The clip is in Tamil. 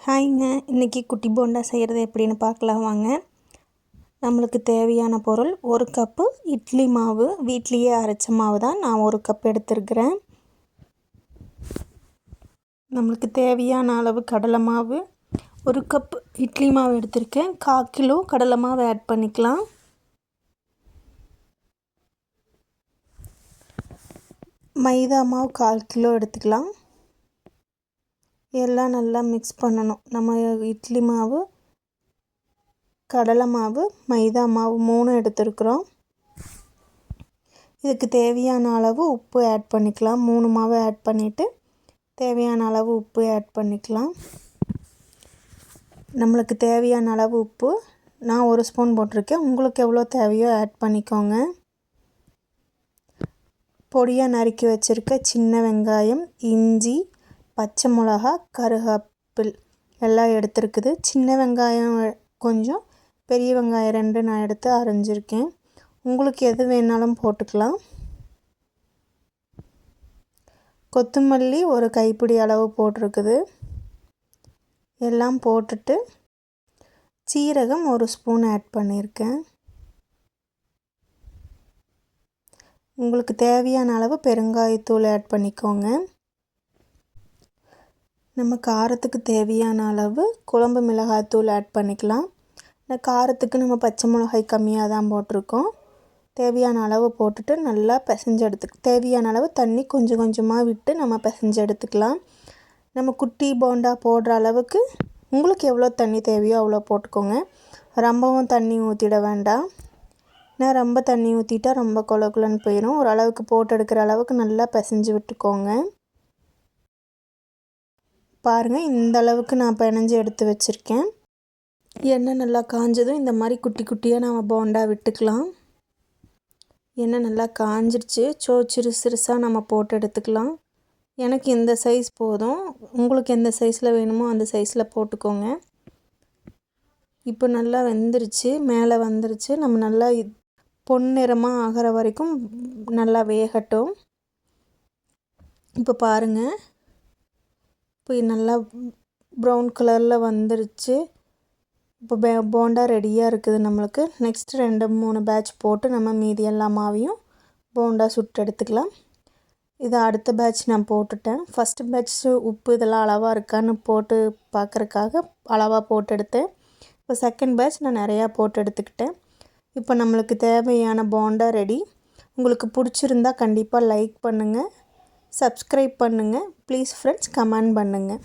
ஹாய்ங்க, இன்றைக்கி குட்டி போண்டா செய்கிறது எப்படின்னு பார்க்கலாம் வாங்க. நம்மளுக்கு தேவையான பொருள் 1 கப்பு இட்லி மாவு. வீட்லேயே அரைச்ச மாவு தான் நான் 1 கப் எடுத்துருக்கிறேன். நம்மளுக்கு தேவையான அளவு கடலை மாவு 1 கப் இட்லி மாவு எடுத்திருக்கேன். 1/4 கிலோ கடலை மாவு ஆட் பண்ணிக்கலாம். மைதா மாவு 1/4 கிலோ எடுத்துக்கலாம். எல்லாம் நல்லா மிக்ஸ் பண்ணணும். நம்ம இட்லி மாவு, கடலை மாவு, மைதா மாவு 3 எடுத்துருக்குறோம். இதுக்கு தேவையான அளவு உப்பு ஆட் பண்ணிக்கலாம். 3 மாவு ஆட் பண்ணிவிட்டு தேவையான அளவு உப்பு ஆட் பண்ணிக்கலாம். நம்மளுக்கு தேவையான அளவு உப்பு நான் 1 ஸ்பூன் போட்டிருக்கேன். உங்களுக்கு எவ்வளோ தேவையோ ஆட் பண்ணிக்கோங்க. பொடியாக நறுக்கி வச்சுருக்க சின்ன வெங்காயம், இஞ்சி, பச்சை மிளகா, கருவேப்பில் எல்லாம் எடுத்துருக்குது. சின்ன வெங்காயம் கொஞ்சம், பெரிய வெங்காயம் 2 நான் எடுத்து அரைஞ்சிருக்கேன். உங்களுக்கு எது வேணாலும் போட்டுக்கலாம். கொத்தமல்லி 1 கைப்பிடி அளவு போட்டிருக்குது. எல்லாம் போட்டுட்டு சீரகம் 1 ஸ்பூன் ஆட் பண்ணியிருக்கேன். உங்களுக்கு தேவையான அளவு பெருங்காயத்தூள் ஆட் பண்ணிக்கோங்க. நம்ம காரத்துக்கு தேவையான அளவு குழம்பு மிளகாய்த்தூள் ஆட் பண்ணிக்கலாம். இந்த காரத்துக்கு நம்ம பச்சை மிளகாய் கம்மியாக தான் போட்டிருக்கோம். தேவையான அளவு போட்டுட்டு நல்லா பிசைஞ்சு தேவையான அளவு தண்ணி கொஞ்சம் கொஞ்சமாக விட்டு நம்ம பிசைஞ்சு எடுத்துக்கலாம். நம்ம குட்டி போண்டா போடுற அளவுக்கு உங்களுக்கு எவ்வளோ தண்ணி தேவையோ அவ்வளோ போட்டுக்கோங்க. ரொம்பவும் தண்ணி ஊற்றிட வேண்டாம். நான் ரொம்ப தண்ணி ஊற்றிட்டா ரொம்ப கொலன்னு போயிடும். ஓரளவுக்கு போட்டு எடுக்கிற அளவுக்கு நல்லா பிசைஞ்சு விட்டுக்கோங்க. பாருங்கள், இந்த அளவுக்கு நான் பிணைஞ்சு எடுத்து வச்சுருக்கேன். எண்ணெய் நல்லா காஞ்சதும் இந்த மாதிரி குட்டி குட்டியாக நம்ம போண்டா விட்டுக்கலாம். எண்ணெய் நல்லா காஞ்சிருச்சு. சிறுசாக நம்ம போட்டு எடுத்துக்கலாம். எனக்கு இந்த சைஸ் போதும். உங்களுக்கு எந்த சைஸில் வேணுமோ அந்த சைஸில் போட்டுக்கோங்க. இப்போ நல்லா வெந்துருச்சு, மேலே வந்துருச்சு. நம்ம நல்லா பொன்னிறமாக ஆகிற வரைக்கும் நல்லா வேகட்டும். இப்போ பாருங்கள், இப்போ நல்லா ப்ரௌன் கலரில் வந்துருச்சு. இப்போ போண்டா ரெடியாக இருக்குது நம்மளுக்கு. நெக்ஸ்ட் 2-3 பேட்ச் போட்டு நம்ம மீதி எல்லா மாவையும் போண்டா சுட்டு எடுத்துக்கலாம். இதை அடுத்த பேட்ச் நான் போட்டுட்டேன். ஃபஸ்ட்டு பேட்ச் உப்பு இதெல்லாம் அளவாக இருக்கான்னு போட்டு பார்க்குறக்காக அளவாக போட்டு எடுத்தேன். இப்போ செகண்ட் பேட்ச் நான் நிறையா போட்டு எடுத்துக்கிட்டேன். இப்போ நம்மளுக்கு தேவையான போண்டா ரெடி. உங்களுக்கு பிடிச்சிருந்தா கண்டிப்பாக லைக் பண்ணுங்கள், சப்ஸ்கிரைப் பண்ணுங்கள். ப்ளீஸ் ஃப்ரெண்ட்ஸ் கமெண்ட் பண்ணுங்கள்.